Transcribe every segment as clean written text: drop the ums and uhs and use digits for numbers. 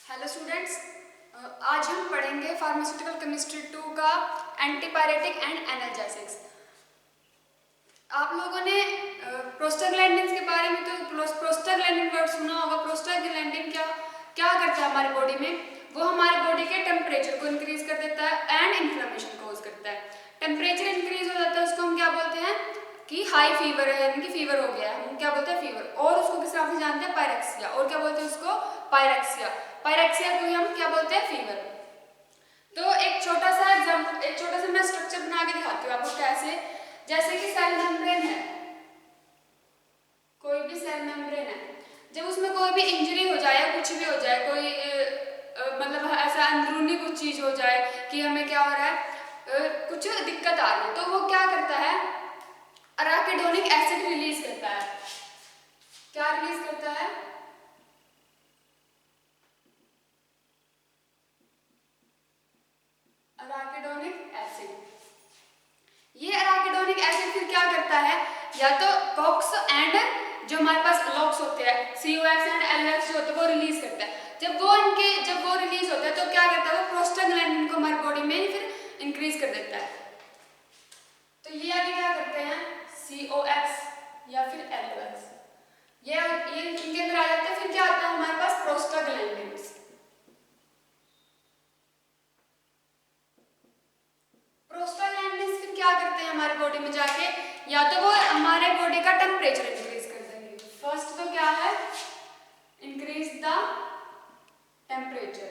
Hello students, आज हम पढ़ेंगे फार्मास्यूटिकल केमिस्ट्री 2 का एंटीपायरेटिक एंड एनाल्जेसिक्स। आप लोगों ने प्रोस्टाग्लैंडिन्स के बारे में तो प्रोस्टाग्लैंडिन वर्ड सुना होगा। प्रोस्टाग्लैंडिन क्या क्या करता है हमारी बॉडी में? वो हमारे बॉडी के टेम्परेचर को इंक्रीज कर देता है एंड इन्फ्लेमेशन कोज करता है। टेम्परेचर इंक्रीज हो जाता है, उसको हम क्या बोलते हैं कि हाई फीवर है, यानी कि फीवर हो गया है, हम क्या बोलते हैं फीवर। और उसको किस नाम से जानते हैं? पायरेक्सिया। और क्या बोलते हैं उसको? पायरेक्सिया। पायरेक्सिया को ही हम क्या बोलते हैं? फीवर। तो एक छोटा सा मैं स्ट्रक्चर बना के दिखाती हूँ आपको कैसे। जैसे कि सेल मेम्ब्रेन है, कोई भी सेल मेम्ब्रेन है, जब उसमें कोई भी इंजरी हो जाए या कुछ भी हो जाए, कोई मतलब ऐसा अंदरूनी कुछ चीज हो जाए कि हमें क्या हो रहा है, कुछ दिक्कत आ रही है, तो वो क्या करता है? अराकिडोनिक एसिड रिलीज करता है। क्या रिलीज करता है? अराकिडोनिक एसिड। ये अराकिडोनिक एसिड फिर क्या करता है? या तो कॉक्स एंड जो हमारे पास लॉक्स होते हैं, COX एंड LOX जो होते हैं, वो रिलीज करता है। जब वो रिलीज होता है तो क्या करता है? वो प्रोस्टाग्लैंडिन को हमारी बॉडी में फिर इंक्रीज कर देता है। तो ये आगे क्या करते हैं? COX या फिर LOX, ये इनके अंदर आ जाता है। फिर क्या आता है हमारे पास? प्रोस्टाग्लैंडिन्स। प्रोस्टाग्लैंडिन्स फिर क्या करते हैं हमारे बॉडी में जाके? या तो वो हमारे बॉडी का टेम्परेचर इंक्रीज कर देंगे। फर्स्ट तो क्या है? Increase the temperature.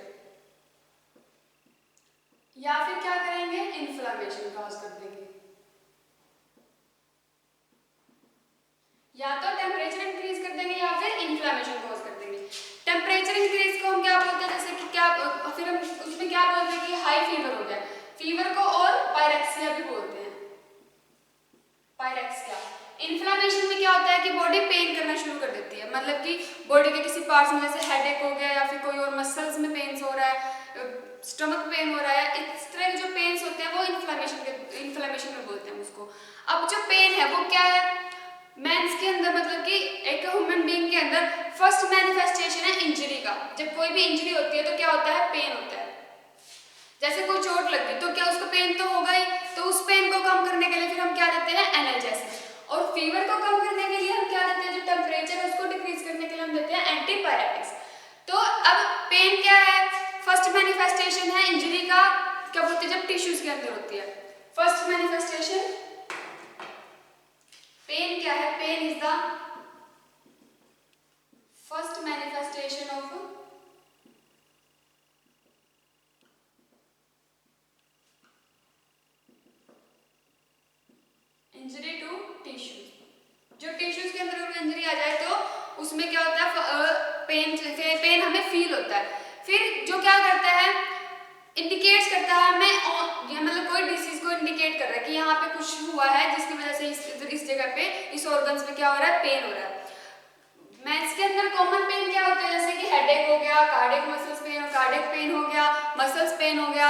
या फिर क्या करेंगे? इन्फ्लेमेशन कॉज कर देंगे। या तो टेम्परेचर इंक्रीज कर देंगे या फिर इन्फ्लेमेशन कॉज कर देंगे। टेम्परेचर इंक्रीज को हम क्या बोलते हैं? जैसे कि क्या फिर हम उसमें क्या बोलते हैं कि हाई फीवर हो गया, फीवर को, और पायरेक्सिया भी बोलते हैं, पायरेक्सिया। इन्फ्लेमेशन में क्या होता है कि बॉडी पेन करना शुरू कर देती है, मतलब कि बॉडी के किसी पार्ट्स में जैसे हेडेक हो गया या फिर कोई और मसल्स में पेन्स हो रहा है, स्टमक पेन हो रहा है, इस तरह के जो पेन्स होते हैं वो इन्फ्लेमेशन में बोलते हैं उसको। अब जो पेन है वो क्या है? मेंस के अंदर, मतलब कि एक ह्यूमन बीइंग के अंदर फर्स्ट मैनिफेस्टेशन है इंजरी का। जब कोई भी इंजरी होती है तो क्या होता है? पेन होता है। जैसे कोई चोट लग गई तो क्या उसको पेन तो होगा ही, तो उस पेन को कम करने के लिए फिर हम क्या देते हैं? एनाल्जेसिक। और फीवर को कम करने के लिए हम क्या देते हैं? जो टेम्परेचर है उसको डिक्रीज करने के लिए हम देते हैं एंटीपायरेटिक्स। तो अब पेन क्या है? फर्स्ट मैनिफेस्टेशन है इंजरी का, क्या बोलते हैं? जब टिश्यूज के अंदर होती है फर्स्ट मैनिफेस्टेशन। पेन क्या है? Pain is the first manifestation of injury to tissues. जो टिश्यूज के अंदर कोई इंजरी आ जाए तो उसमें क्या होता है? पेन हमें फील होता है। फिर जो क्या करता है? इंडिकेट्स करता है हमें, मतलब कोई डिसीज को इंडिकेट कर रहा है कि यहाँ पे कुछ हुआ है जिसकी वजह से इस जगह पे, इस ऑर्गन्स में क्या हो रहा है? पेन हो रहा है। मेंस के अंदर कॉमन पेन क्या होता है? जैसे कि हेडेक हो गया, cardiac muscles pain, cardiac pain हो गया, मसल्स पेन हो गया,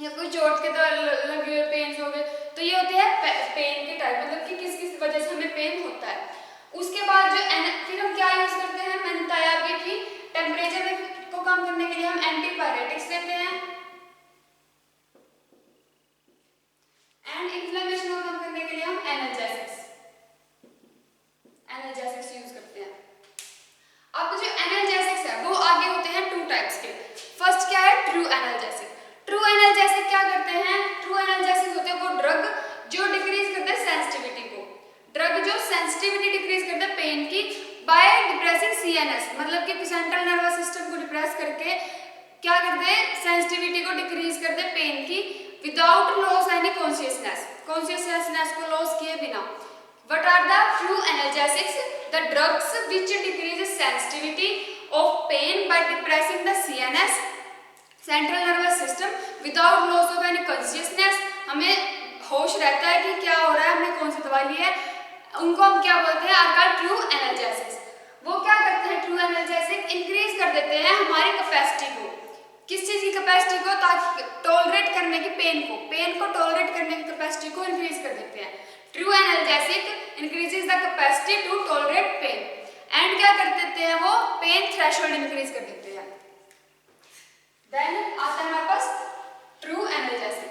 या कोई चोट के द्वारा लगे हुए पेन हो गए। तो ये होते हैं पेन के टाइप, मतलब कि किस किस वजह से हमें पेन होता है। उसके बाद जो फिर हम क्या यूज करते हैं? मैंने बताया अभी कि टेम्परेचर को कम करने के लिए हम एंटीपायरेटिक्स देते हैं एंड इन्फ्लेमेशन को कम करने के लिए हम एनाल्जेसिक्स यूज करते हैं। अब जो एनाल्जेसिक्स है वो आगे होते हैं 2 टाइप्स के। फर्स्ट क्या है? True analgesic. ट्रू एनाल्जेसिक क्या करते हैं? ट्रू एनाल्जेसिक होते हैं वो ड्रग जो डिक्रीज करते हैं सेंसिटिविटी को, ड्रग जो सेंसिटिविटी डिक्रीज करते हैं पेन की बाय डिप्रेसिंग CNS, मतलब कि सेंट्रल नर्वस सिस्टम को डिप्रेस करके क्या करते हैं? सेंसिटिविटी को डिक्रीज करते हैं पेन की, विदाउट लॉस एनी कॉन्शियसनेस को लॉस किए बिना। What are the true analgesics? The drugs which decrease sensitivity of pain by depressing the CNS, central nervous system, without loss of any consciousness। हमें होश रहता है कि क्या हो रहा है, हमने कौन सी दवा ली है, उनको हम क्या बोलते हैं? Are called true analgesics. वो क्या करते हैं? ट्रू एनाल्जेसिक इंक्रीज कर देते हैं हमारी कैपेसिटी को। किस चीज की कैपेसिटी को? ताकि टॉलरेट करने की पेन को टॉलरेट करने की कैपेसिटी को इंक्रीज कर देते हैं। True analgesic increases the capacity to tolerate pain and क्या कर देते हैं? वो पेन थ्रेशोल्ड इंक्रीज कर देते हैं। देन आता है हमारे पास ट्रू एनाल्जेसिक।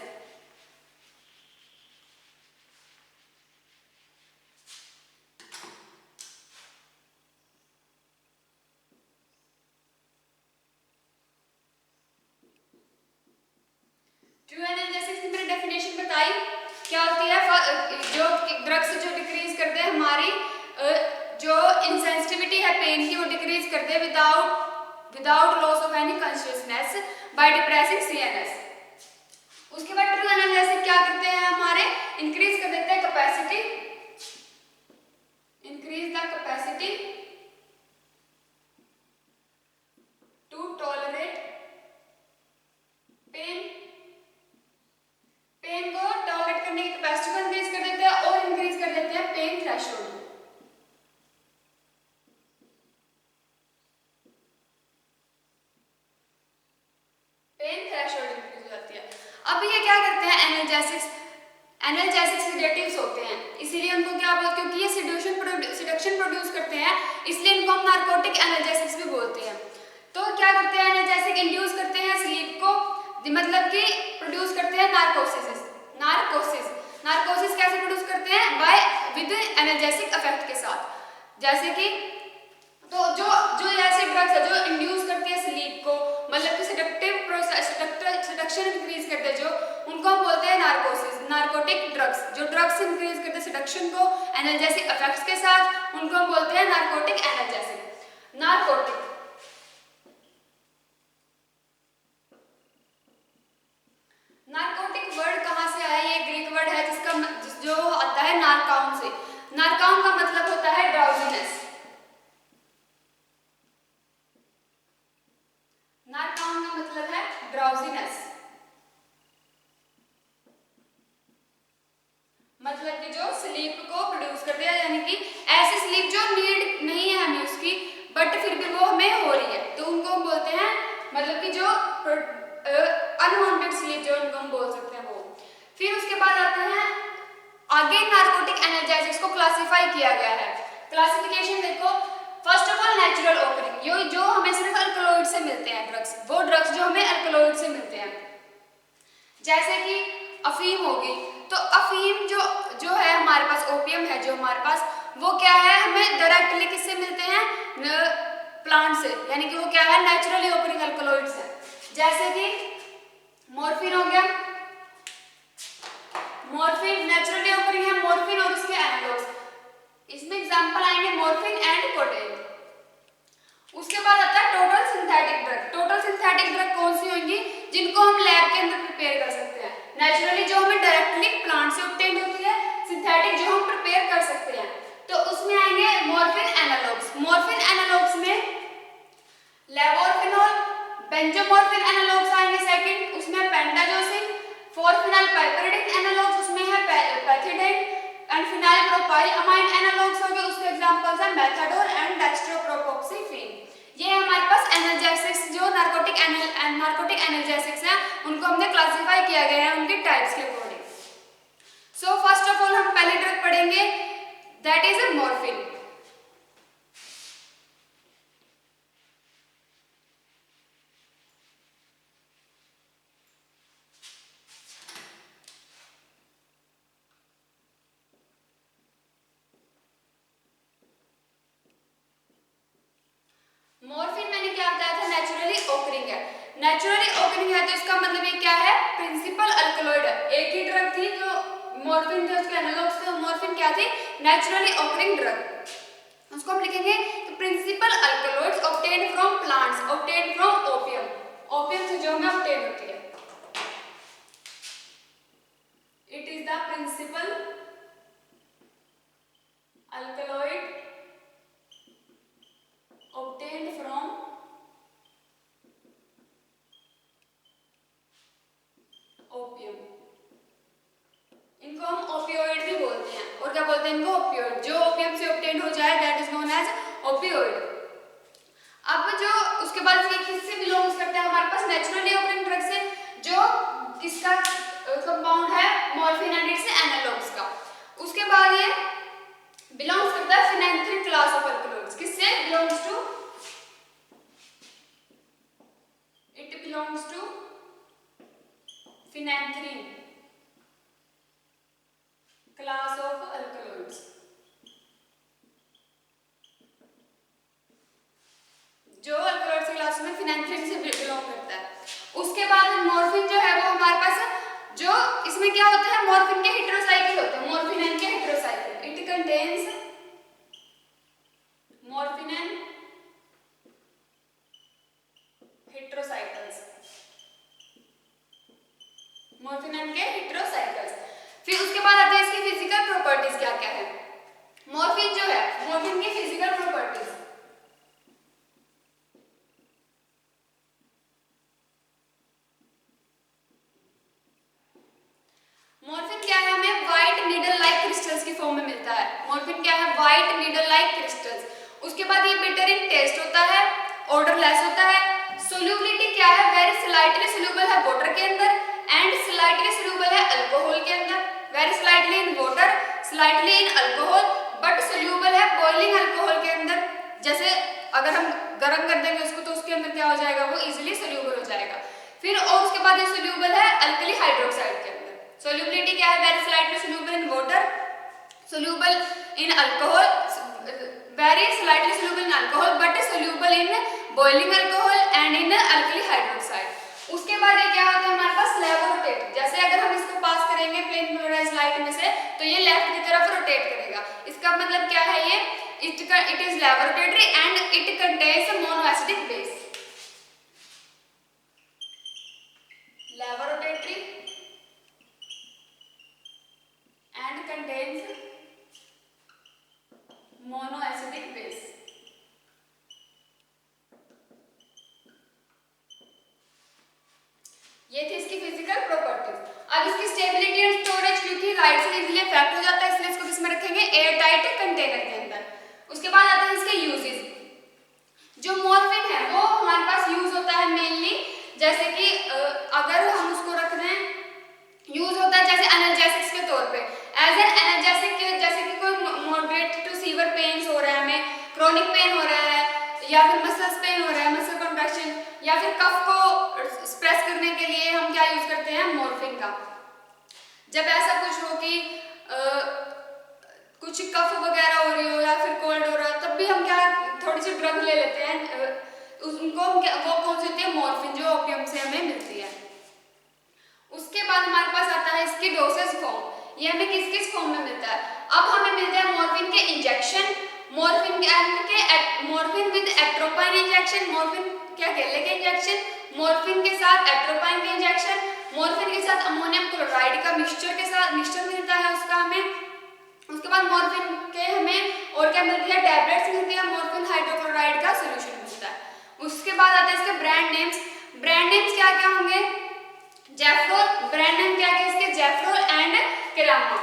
ट्रू एनाल्जेसिक की मैंने डेफिनेशन बताई क्या होती है। जो ड्रग्स जो डिक्रीज करते हैं हमारी जो इंसेंसिटिविटी है पेन की वो डिक्रीज करते हैं without loss of any consciousness by depressing CNS. उसके बाद ट्रू एनाल्जेसिक क्या करते हैं हमारे इंक्रीज कर देते हैं capacity, increase the capacity to tolerate pain, pain को टॉलरेट करने की कैपेसिटी को इंक्रीज कर देते हैं और इंक्रीज कर देते हैं pain threshold. Pain threshold increase हो जाती है। अब ये क्या करते हैं एनाल्जेसिक्स, एनाल्जेसिक सिडेटिव्स होते हैं इसीलिए उनको क्या बोलते हैं, क्योंकि ये सिडक्शन प्रोड्यूस करते हैं इसलिए इनको हम नार्कोटिक एनाल्जेसिक्स भी बोलते हैं। तो क्या करते हैं एनाल्जेसिक इंड्यूस करते हैं स्लीप को, मतलब कि प्रोड्यूस करते हैं नार्कोसिस। नार्कोसिस कैसे प्रोड्यूस करते हैं, बाय विद एनाल्जेसिक इफेक्ट के साथ। जैसे कि तो जो ऐसे ड्रग्स है जो इंड्यूस करती है स्लीप को, मतलब कि सिडक्टिव प्रोसेस सिडक्शन इंक्रीज करते हैं जो, उनको हम बोलते हैं नार्कोसिस, नार्कोटिक ड्रग्स। जो ड्रग्स इंक्रीज करते हैं सिडक्शन को एनाल्जेसिक इफेक्ट्स के साथ उनको हम बोलते हैं नार्कोटिक एनाल्जेसिक। नार्कोटिक वर्ड कहाँ से आया, ये ग्रीक वर्ड है जो आता है नार्काउन से। नार्काउन का मतलब होता है ड्राउजीनेस, नार्काउन का मतलब है ड्राउजीनेस, मतलब कि जो स्लीप को प्रोड्यूस करते हैं, यानी कि ऐसी स्लीप जो नीड नहीं है हमें उसकी बट फिर भी वो हमें हो रही है तो उनको हम बोलते हैं, मतलब कि जो अनवांटेड स्लीप जो उनको हम बोल सकते हैं वो। फिर उसके बाद आते हैं आगे नार्कोटिक एनाल्जेसिक्स को क्लासिफाई किया गया है। क्लासिफिकेशन देखो, first of all natural occurring, जो हमें सिर्फ अल्कलॉइड से मिलते हैं ड्रग्स, वो ड्रग्स जो हमें अल्कलॉइड से मिलते हैं, जैसे कि अफीम होगी। तो अफीम जो है हमारे पास, ओपियम है जो हमारे पास, वो क्या है हमें डायरेक्टली किससे मिलते हैं, प्लांट से, यानी कि वो क्या है नेचुरली ऑकरिंग अल्कलॉइड्स है। जैसे कि मॉर्फिन हो गया, मॉर्फिन नेचुरली ऑकरिंग है, मॉर्फिन और उसके एनालॉग्स, इसमें एग्जांपल आएंगे मॉर्फिन एंड कोडेन। उसके बाद आता है total synthetic drug. Total synthetic drug कौन सी होंगी, जिनको हम लैब के अंदर प्रिपेयर कर सकते हैं, नेचुरली जो हमें डायरेक्टली प्लांट से ऑब्टेन होती है, सिंथेटिक जो हम प्रिपेयर कर सकते हैं। तो उसमें आएंगे मॉर्फिन एनालॉग्स। मॉर्फिन एनालॉग्स में लेवोर्फिनॉल, बेंजोमॉर्फिन एनालॉग्स आएंगे सेकंड, उसमें पेंटाजोसिन, 4-फिनाइलपाइपरिडिन एनालॉग्स, उसमें है pethidine and phenyl propyl amine analogues हो गए, उसके एग्जांपल्स हैं मेथाडोन एंड डेक्स्ट्रोप्रोपोक्सिफेन। ये हमारे पास एनाल्जेसिक्स जो नार्कोटिक एनाल्जेसिक्स हैं उनको हमने क्लासिफाई किया गया है उनके टाइप्स के according. So first of all हम पहली ड्रग पढ़ेंगे, that is a morphine. Morphine मैंने क्या बताया था, नेचुरली ऑकरिंग है। नेचुरली ऑकरिंग है तो इसका मतलब ये क्या है, प्रिंसिपल अल्कलॉइड है। एक ही ड्रग थी जो मॉर्फिन थे, उसके एनालॉग्स थे, मॉर्फिन क्या थी, नेचुरली ऑकरिंग ड्रग। उसको हम लिखेंगे तो principal alkaloids obtained from plants, obtained from opium, opium से जो हमें ऑब्टेन होती है। It is the principal alkaloid obtained from opium। इनको हम ओपियोइड भी बोलते हैं, और क्या बोलते हैं इनको, ओपियोइड। जो ओपियम से obtained हो जाए that is known as opioid. अब जो उसके बाद ये किससे बिलोंग करते हैं, हमारे पास नेचुरली ऑकरिंग ड्रग से, जो किसका कंपाउंड है, मॉर्फिन एंड इट्स एनालॉग्स का। उसके बाद ये बिलोंग्स करता है फिनेंथ्रिन क्लास ऑफ अल्कलॉइड्स। किससे belongs to, it belongs to phenanthrene class of alkaloids. जो अल्कलॉइड्स की क्लास में फिनेंथ्रीन से बिलोंग करता है। उसके बाद मॉर्फिन जो है वो हमारे पास, जो इसमें क्या होता है, मॉर्फिन के हेटेरोसाइकिल होते हैं, मॉर्फिन एन के heterocycle. It contains morphine N heterocycles, morphine N के हेटेरोसाइकल्स। फिर उसके बाद आते हैं इसकी फिजिकल प्रॉपर्टीज क्या क्या है। मॉर्फिन जो है, मॉर्फिन की फिजिकल प्रॉपर्टीज, मॉर्फिन क्या है, हमें व्हाइट नीडल लाइक क्रिस्टल्स की फॉर्म में मिलता है। मॉर्फिन क्या है, व्हाइट नीडल लाइक क्रिस्टल्स। उसके बाद ये बिटर इन टेस्ट होता है, ऑर्डरलेस होता है। सोल्यूबिलिटी क्या है, वेरी स्लाइटली सोल्यूबल है वाटर के अंदर एंड स्लाइटली सोल्यूबल है अल्कोहल के अंदर। Very slightly in water, slightly in alcohol, but soluble है बॉइलिंग अल्कोहल के अंदर। जैसे अगर हम गर्म कर देंगे उसको तो उसके अंदर क्या हो जाएगा, वो इजीली सोल्यूबल हो जाएगा। फिर और उसके बाद ये सोल्यूबल है अल्कली हाइड्रोक्साइड के अंदर। सोल्यूबिलिटी क्या है, very slightly soluble in water, soluble in alcohol, very slightly soluble in alcohol but soluble in boiling alcohol and in alkali hydroxide. उसके बाद ये क्या होता है हमारे पास, लेवोरोटेट। जैसे अगर हम इसको पास करेंगे प्लेन पोलराइज्ड लाइट में से तो ये लेफ्ट की तरफ रोटेट करेगा। इसका मतलब क्या है, ये it is levorotatory and it contains monoacidic base. Levorotatory and contains monoacidic base। ये थी इसकी फिजिकल प्रॉपर्टीज। अब इसकी स्टेबिलिटी एंड स्टोरेज, क्योंकि लाइट से इजीली इफेक्ट हो जाता है इसलिए इसको किस में रखेंगे, एयर टाइट कंटेनर के अंदर। उसके बाद आते हैं इसके यूजेस। जो मॉर्फिन है वो हमारे पास यूज होता है मेनली, जैसे कि अगर हम उसको रख दें, यूज होता है जैसे एनाल्जेसिक्स के तौर पे, एज एन एनाल्जेसिक। जैसे कि कोई मॉडरेट टू सीवियर पेन्स हो रहा है, हमें क्रोनिक पेन हो रहा है या फिर मसल्स पेन हो रहा है, मसल कॉन्ट्रैक्शन, या फिर कफ को स्प्रेस करने के लिए हम क्या यूज करते हैं, मॉर्फिन का। जब ऐसा कुछ हो कि कुछ कफ वगैरह हो रही हो या फिर कोल्ड हो रहा हो, तब भी हम क्या थोड़ी सी ड्रग ले लेते हैं, उनको हम क्या, वो कौन सी होती है, मॉर्फिन, जो ओपियम से हमें मिलती है। उसके बाद हमारे पास आता है इसकी डोसेज फॉर्म। ये हमें किस किस फॉर्म में मिलता है। अब हमें मिलता है मॉर्फिन के injection, morphine with atropine injection, morphine क्या केले के इंजेक्शन, मॉर्फिन के साथ एट्रोपाइन के इंजेक्शन, मॉर्फिन के साथ अमोनियम क्लोराइड का मिक्सचर मिलता है उसका हमें। उसके बाद मॉर्फिन के हमें और क्या मिलती है, टैबलेट्स मिलती है, मॉर्फिन हाइड्रोक्लोराइड का सोल्यूशन मिलता है। उसके बाद आते हैं इसके ब्रांड नेम्स। ब्रांड नेम्स क्या क्या होंगे, जेफ्रोल, ब्रांड नेम क्या है इसके, जेफ्रोल एंड केरामा।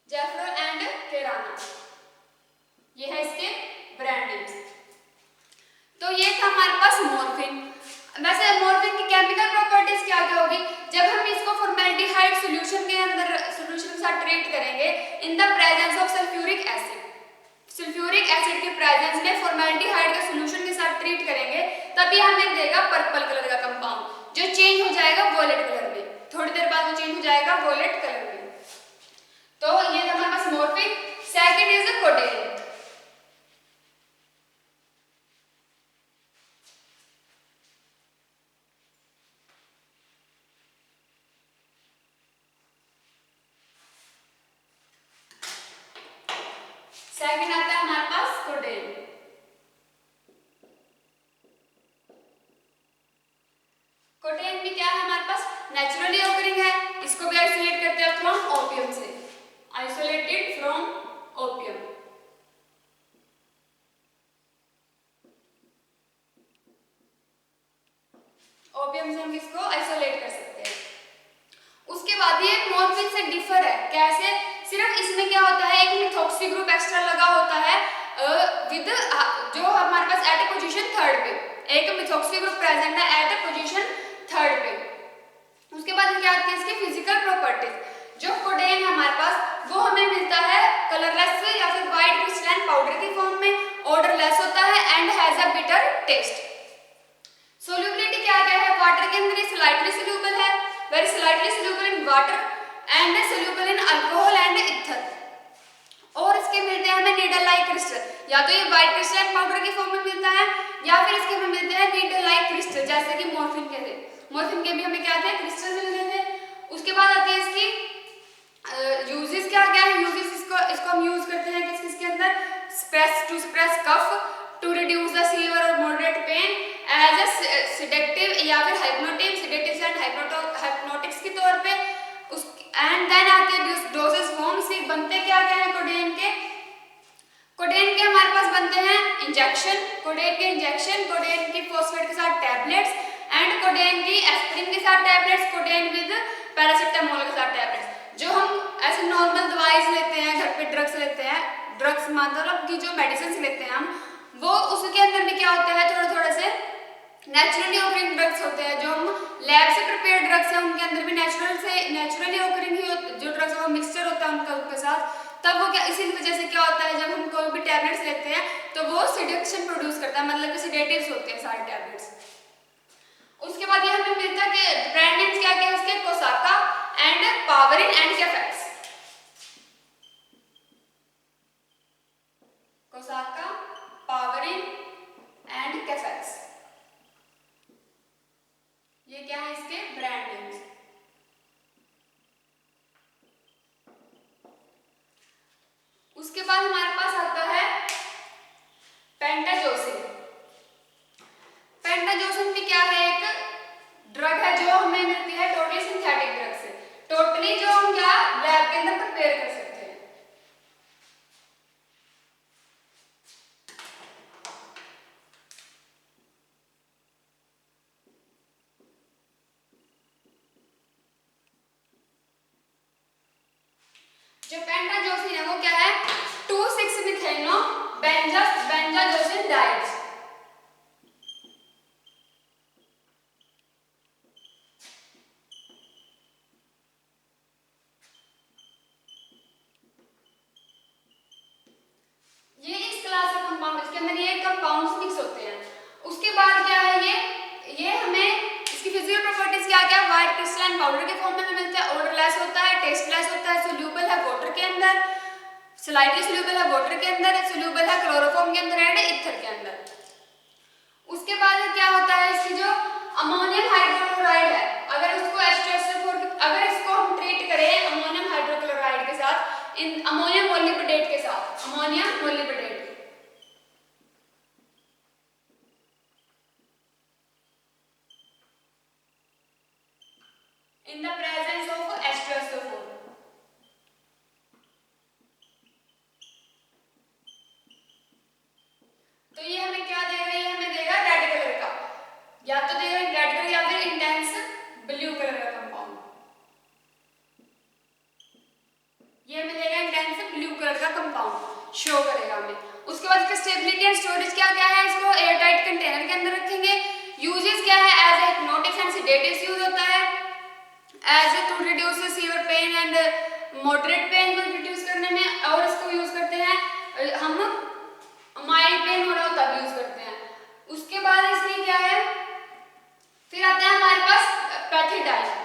जेफ्रोल एंड केरामा, ये है इसके ब्रांड नेम्स। तो ये था हमारे पास मॉर्फिन। वैसे मॉर्फिन की केमिकल प्रॉपर्टीज क्या क्या होगी, जब हम इसको फॉर्मेल्डिहाइड सॉल्यूशन के अंदर सॉल्यूशन के साथ ट्रीट करेंगे in the presence of sulphuric acid, sulphuric acid के प्रेजेंस में फॉर्मेल्डिहाइड के सॉल्यूशन के साथ ट्रीट करेंगे, तभी हमें देगा पर्पल कलर का कंपाउंड, जो चेंज हो जाएगा वॉयलेट कलर में। थोड़ी देर बाद वो चेंज हो जाएगा वॉयलेट कलर में। तो ये था हमारे पास morphine. Second is codeine. Second आता है हमारे पास कोडेन। कोडेन भी क्या है हमारे पास, नेचुरली ऑकरिंग है। इसको भी आइसोलेट करते हैं फ्रॉम ओपियम से, आइसोलेटेड फ्रॉम ओपियम। ओपियम से हम इसको आइसोलेट कर सकते हैं। उसके बाद ये मॉर्फिन से डिफर है, कैसे, सिर्फ इसमें क्या होता है, एक मिथॉक्सी ग्रुप एक्स्ट्रा लगा होता है विद जो हमारे पास एट पोजीशन थर्ड पे, एक मिथॉक्सी ग्रुप प्रेजेंट है एट पोजीशन थर्ड पे। उसके बाद क्या आती है इसकी फिजिकल प्रॉपर्टीज। जो कोडेन है हमारे पास वो हमें मिलता है कलरलेस या फिर white crystalline has a bitter taste. Solubility क्या क्या है, वाटर के अंदर ये स्लाइटली सोल्यूबल है, very slightly soluble in water and soluble in alcohol and ether. और इसके मिलते हैं हमें नीडल लाइक क्रिस्टल, या तो ये व्हाइट क्रिस्टल पाउडर की फॉर्म में मिलता है या फिर इसके हमें मिलते हैं नीडल लाइक क्रिस्टल, जैसे कि मॉर्फिन के थे, मॉर्फिन के भी हमें क्या थे, क्रिस्टल मिल गए थे। उसके बाद आती है इसकी यूजेस क्या क्या है, यूजेस इसको हम यूज करते हैं किस किसके अंदर, to suppress cough, to reduce the severe और moderate pain, as a sedative या फिर हाइप्नोटिव, सेडेटिव्स एंड हाइप्नोटिक्स के तौर पे। उस एंड देन आती है डोसेज फॉर्म, से बनते क्या क्या है कोडेन के, कोडेन के हमारे पास बनते हैं इंजेक्शन, कोडेन के इंजेक्शन, कोडेन की फॉस्फेट के साथ टैबलेट्स एंड कोडेन की एस्पिरिन के साथ टैबलेट्स, कोडेन विद पैरासिटामोल के साथ टैबलेट्स। जो हम ऐसे नॉर्मल दवाई लेते हैं, घर पे ड्रग्स लेते हैं, ड्रग्स मतलब कि जो मेडिसिन लेते हैं हम, वो उसके अंदर भी क्या होता है, थोड़ा थोड़ा से नेचुरली ऑकरिंग ड्रग्स होते हैं। जो हम लैब से प्रिपेयर ड्रग्स हैं उनके अंदर भी नेचुरली ऑकरिंग ही जो ड्रग्स है वो मिक्सचर होता है उनके साथ, तब वो क्या, इसी वजह से क्या होता है, जब हम कोई भी टैबलेट्स लेते हैं तो वो सिडेक्शन प्रोड्यूस करता है, मतलब कि सिडेटिव्स होते हैं सारे टैबलेट्स। उसके बाद ये हमें मिलता है कि ब्रांड नेम्स क्या क्या है उसके, कोसाका एंड पावरिन एंड कैफेक्स, कोसाका, पावरिन एंड कैफेक्स, ये क्या है इसके ब्रांड नेम्स। उसके बाद हमारे पास आता है पेंटाजोसिन। पेंटाजोसिन भी क्या है, एक ड्रग है जो हमें मिलती है टोटली सिंथेटिक ड्रग से, टोटली जो हम क्या लैब के अंदर प्रिपेयर कर सकते हैं। जो पेंटाजोसिन है वो क्या है, 2,6-मिथाइनो बेंजाजोसिन डाइड्स। ये इस क्लास का कंपाउंड, इसके अंदर ये कंपाउंड्स मिक्स होते हैं। उसके बाद क्या है, ये हमें इसकी फिजिकल प्रॉपर्टीज क्या क्या, व्हाइट क्रिस्टलाइन पाउडर के फॉर्म में मिलता है, ऑर्डरलेस होता है, टेस्टलेस होता है, सोल्यूबल है वाटर के अंदर, स्लाइटली सोल्यूबल है वाटर के अंदर, सोल्यूबल है क्लोरोफॉर्म के अंदर एंड ईथर के अंदर। उसके बाद क्या होता है, इसकी जो अमोनियम हाइड्रोक्लोराइड है, अगर इसको हम ट्रीट करें अमोनियम हाइड्रोक्लोराइड के साथ, इन अमोनियम मोलिब्डेट के साथ, ammonium molybdate, in the presence of H2SO4, तो ये हमें क्या देगा, ये हमें देगा रेड कलर का, या तो देगा रेड कलर या फिर इंटेंस ब्लू कलर का कंपाउंड, ये हमें देगा इंटेंस ब्लू कलर का कंपाउंड शो करेगा हमें। उसके बाद इसका स्टेबिलिटी एंड स्टोरेज क्या क्या है, इसको एयरटाइट कंटेनर के अंदर रखेंगे। यूजेस क्या है, as a hypnotics and sedatives use होता है, as a to reduce severe pain and moderate pain को रिड्यूस करने में, और इसको यूज करते हैं हम माइल्ड पेन हो रहा हो तब यूज करते हैं। उसके बाद इसमें क्या है, फिर आता है हमारे पास पैथिडाइन।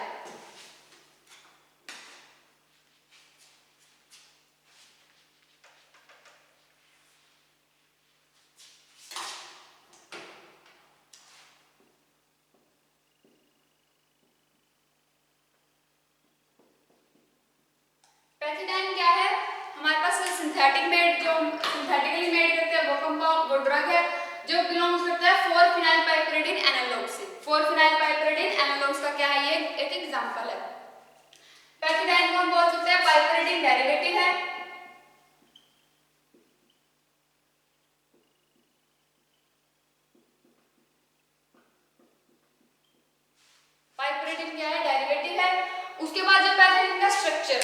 पैथिडाइन क्या है, हमारे पास सिंथेटिक मेड, जो सिंथेटिकली मेड करते हैं वो कंपाउंड, वो ड्रग है जो बिलोंग्स करता है 4-फिनाइलपाइपरिडिन एनालॉग से। 4-फिनाइलपाइपरिडिन एनालॉग्स का क्या है, ये एक एग्जांपल है। पैथिडाइन को हम बोल सकते हैं पाइपरिडिन डेरिवेटिव है। पाइपरिडिन क्या है, डेरिवेटिव है। उसके बाद जो पैथिडाइन का स्ट्रक्चर,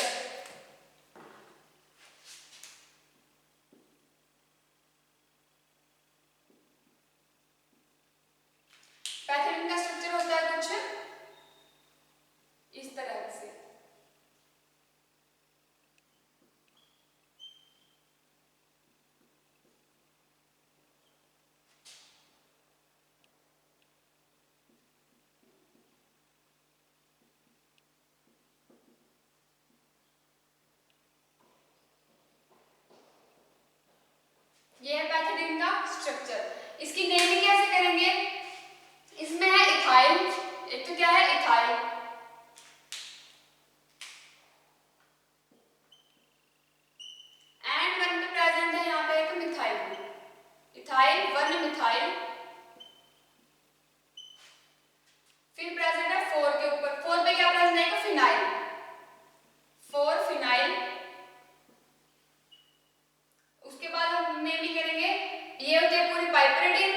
पैथिडाइन का स्ट्रक्चर होता है कुछ इस तरह से। स्ट्रक्चर। इसकी नेमिंग कैसे करेंगे? इसमें है इथाइल, एक तो क्या है इथाइल, एंड वन पे प्रेजेंट है यहाँ पे एक मिथाइल, इथाइल वन मिथाइल, फिर प्रेजेंट है 4 के ऊपर, 4 पे क्या प्रेजेंट है फिनाइल, 4 फिनाइल। उसके बाद हम नेमिंग करेंगे, ये होती है पूरी पाइपरिडिन,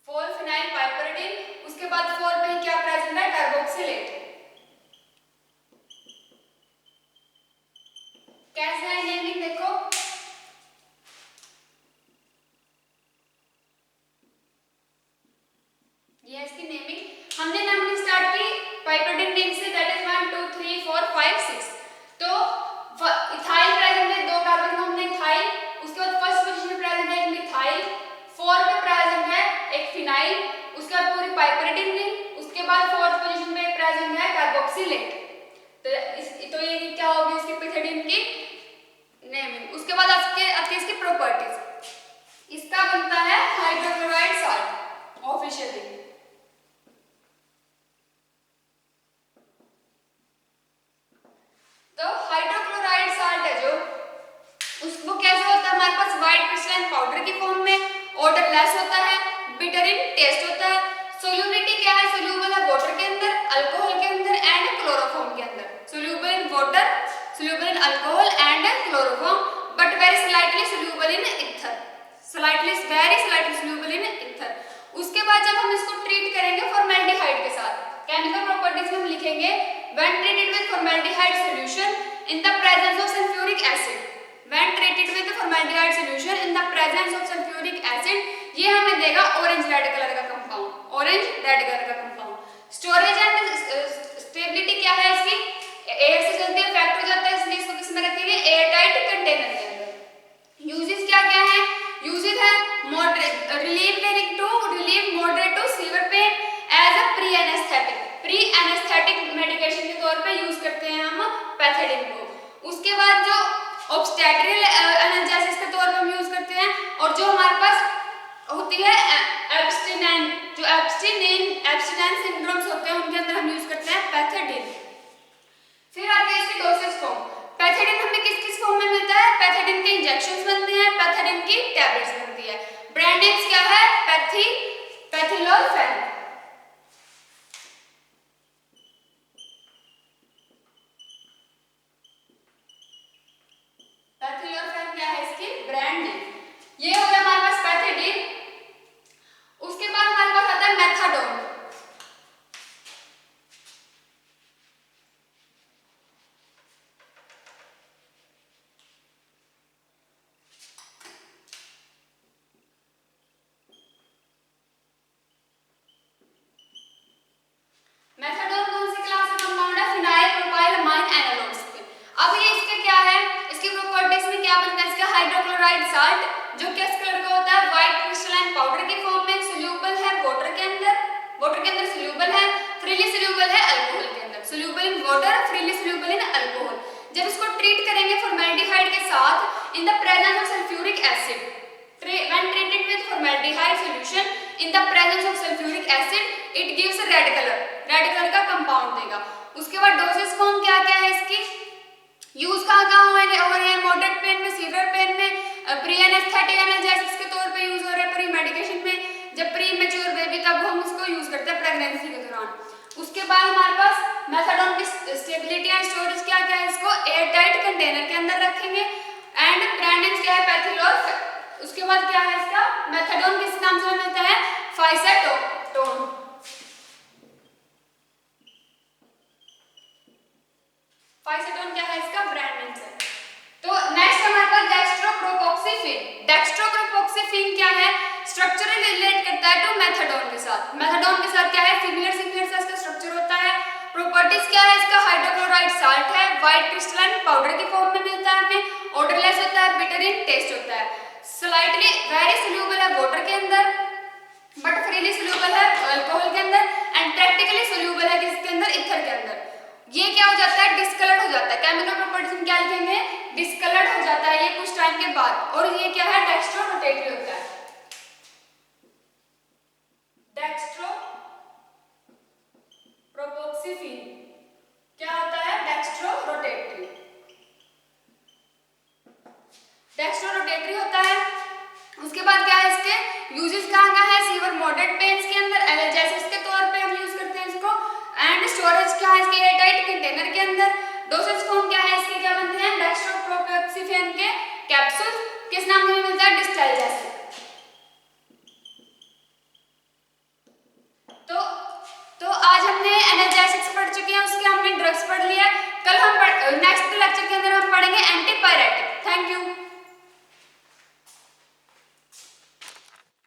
4 फिनाइल पाइपरिडिन। उसके बाद 4 पे क्या प्रेजेंट है कार्बोक्सिलेट। कैसे है नेमिंग देखो, ये इसकी नेमिंग। हमने नंबरिंग स्टार्ट की पाइपरिडिन नेम से, दैट इज 1 2 3 4 5 6। तो इथाइल प्रेजेंट है, 2 कार्बन हमने इथाइल, उसके बाद फर्स्ट पोजीशन पे प्रेजेंट है एक मिथाइल, 4 पे प्रेजेंट है एक फिनाइल, उसके बाद पूरी पाइपरिडिन रिंग, उसके बाद फोर्थ पोजीशन पे प्रेजेंट है कार्बोक्सिलेट। तो ये क्या होगी इसकी पिथिडिन की नेमिंग। उसके बाद आपके इसकी प्रॉपर्टीज, इसका बनता है हाइड्रोक्लोराइड साल्ट ऑफिशियली। तो हाइड्रोक्लोराइड साल्ट है जो, उसको कैसे होता है हमारे पास व्हाइट क्रिस्टलाइन पाउडर की फॉर्म में, ऑर्डरलेस होता है, बिटर इन टेस्ट होता है, सोल्यूबिलिटी क्या है, सोल्यूबल है वाटर के अंदर, अल्कोहल के अंदर एंड क्लोरोफॉर्म के अंदर, soluble in water, soluble in alcohol and chloroform, but very slightly soluble in ether, very slightly soluble in ether. उसके बाद जब हम इसको ट्रीट करेंगे फॉर्मेल्डिहाइड के साथ, केमिकल प्रॉपर्टीज में हम लिखेंगे when treated with formaldehyde solution in the presence of sulfuric acid, when treated with formaldehyde solution in the presence of sulfuric acid, ये हमें देगा ऑरेंज रेड कलर का कंपाउंड, ऑरेंज रेड कलर का compound. Storage and stability क्या है इसकी, air से जल्दी इफेक्ट हो जाता है, इसलिए इसको किसमें रखेंगे एयर टाइट कंटेनर के अंदर। यूजेस क्या क्या है, यूजेस है relieve moderate to severe pain as a pre anaesthetic medication के तौर पे यूज करते हैं हम पैथिडिन को। उसके बाद जो ऑब्स्टेट्रियल एनाल्जेसिस के तौर पे हम यूज करते हैं, और जो हमारे पास होती है एब्स्टिनेंस सिंड्रोम्स होते हैं उनके अंदर हम यूज करते हैं पैथिडिन। फिर आते हैं इसके डोसेज फॉर्म। पैथिडिन हमें किस किस फॉर्म में मिलता है, पैथिडिन के इंजेक्शंस बनते हैं, पैथिडिन की टैबलेट्स बनती है। ब्रांड नेम्स क्या है, पैथिलोफेन। पैथिलोफेन क्या है इसकी ब्रांड नेम। ये हो गया हमारे पास पैथिडिन। उसके बाद हमारे पास आता है मेथाडोन। मेथाडोन कौन सी क्लास का कंपाउंड है, फिनाइल प्रोपाइल अमाइन एनालॉग्स के। अब ये इसका क्या है, इसकी प्रॉपर्टीज में क्या बनता है, इसका हाइड्रोक्लोराइड साल्ट जो किस कलर का होता है, व्हाइट क्रिस्टलाइन पाउडर की फॉर्म में, सोल्यूबल है वाटर के अंदर सोल्यूबल है, फ्रीली सोल्यूबल है अल्कोहल के अंदर, soluble in water, freely soluble in alcohol. जब इसको ट्रीट करेंगे फॉर्मेल्डिहाइड के साथ in the presence of sulphuric acid, when treated with formaldehyde solution in the presence of sulfuric acid it gives a red colour का compound देगा। उसके बाद dosage form क्या क्या है इसकी, यूज कहाँ हो रहे हैं, मॉडरेट पेन में, सीवियर पेन में, प्री एनेस्थेटिक एनाल्जेसिस के तौर पे यूज हो रहा है, प्री मेडिकेशन में, जब प्री मैच्योर बेबी तब हम इसको यूज करते हैं प्रेगनेंसी के दौरान। उसके बाद हमारे पास मेथाडोन की स्टेबिलिटी एंड स्टोरेज क्या क्या है, इसको एयर टाइट कंटेनर के अंदर रखेंगे, एंड ब्रांड नेम क्या है पैथिलोफेन। उसके बाद क्या है इसका मेथाडोन किस नाम से मिलता है, फाइसेटोन। फाइसेटोन क्या है इसका ब्रांड नेम से। तो नेक्स्ट हमारे पास डेक्स्ट्रोप्रोपोक्सिफेन। डेक्स्ट्रोप्रोपोक्सिफेन क्या है, स्ट्रक्चरल रिलेट करता है टू मेथाडोन के साथ। मेथाडोन के साथ क्या है, सिमिलर सा इसका स्ट्रक्चर होता है। प्रॉपर्टीज क्या है इसका, हाइड्रोक्लोराइड साल्ट है, व्हाइट क्रिस्टलाइन पाउडर की फॉर्म में मिलता है हमें, ऑर्डरलेस होता है, बिटर इन टेस्ट होता है, स्लाइटली वेरी सोल्यूबल है वाटर के अंदर बट फ्रीली सोल्यूबल है अल्कोहल के अंदर, एंड प्रैक्टिकली सोल्यूबल है किसके अंदर, ईथर के अंदर। ये क्या हो जाता है, डिस्कलर्ड हो जाता है, है, केमिकल प्रॉपर्टीज में क्या लिखेंगे, डिस्कलर्ड हो जाता है ये कुछ टाइम के बाद। और ये क्या है, डेक्स्ट्रो रोटेटरी होता है। डेक्स्ट्रो प्रोपोक्सिफेन क्या होता है, डेक्स्ट्रो रोटेटरी, डेक्स्ट्रो रोटेटरी होता है। उसके बाद क्या है, इसके यूजेस कहाँ है, सीवर मॉडरेट पेन्स के अंदर एनाल्जेसिस के तौर पे हम यूज करते हैं इसको। एंड स्टोरेज क्या है इसके, एयरटाइट कंटेनर के अंदर। डोसेज फॉर्म क्या है इसके, क्या बनते हैं, डेक्स्ट्रोप्रोपोक्सिफेन के कैप्सूल किस नाम से मिलता है, डिस्टेल्जेसिक। तो आज हमने एनाल्जेसिक्स पढ़ चुके हैं, उसके हमने ड्रग्स पढ़ लिया। कल हम नेक्स्ट लेक्चर के अंदर